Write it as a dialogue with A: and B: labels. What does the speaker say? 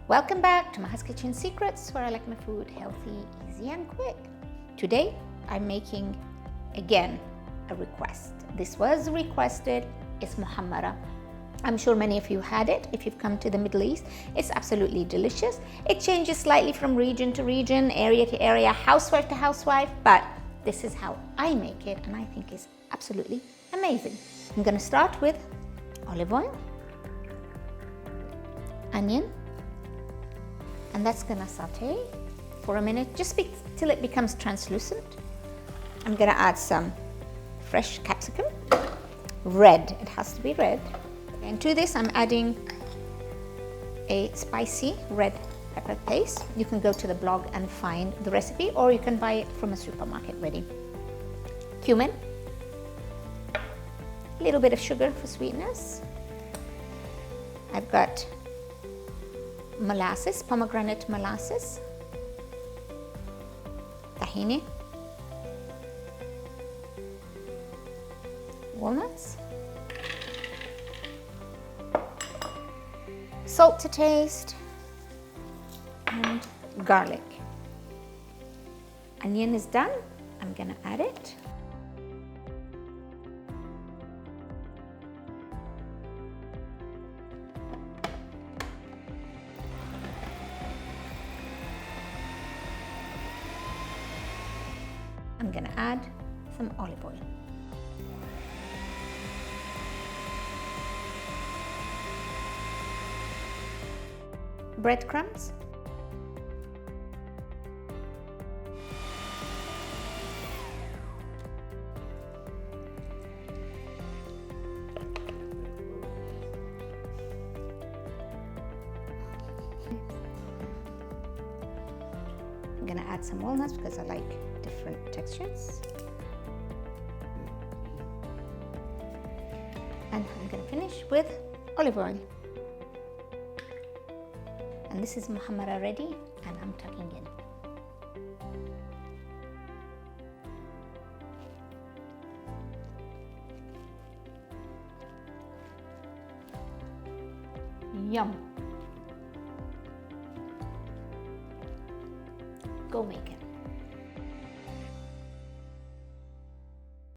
A: Welcome back to Maha's Kitchen Secrets, where I like my food healthy, easy and quick. Today I'm making again a request. This was requested. It's Muhammara. I'm sure many of you had it if you've come to the Middle East. It's absolutely delicious. It changes slightly from region to region, area to area, housewife to housewife, but this is how I make it and I think it's absolutely amazing. I'm going to start with olive oil, onion, and that's gonna saute for a minute, just till it becomes translucent. I'm gonna add some fresh capsicum, red, it has to be red. And to this I'm adding a spicy red pepper paste. You can go to the blog and find the recipe, or you can buy it from a supermarket ready. Cumin, a little bit of sugar for sweetness. I've got molasses, pomegranate molasses, tahini, walnuts, salt to taste, and garlic. Onion is done. I'm gonna add it. I'm gonna add some olive oil. Breadcrumbs. I'm gonna add some walnuts because I like different textures. And I'm gonna finish with olive oil. And this is Muhammara ready, and I'm tucking in. Yum. Go make it.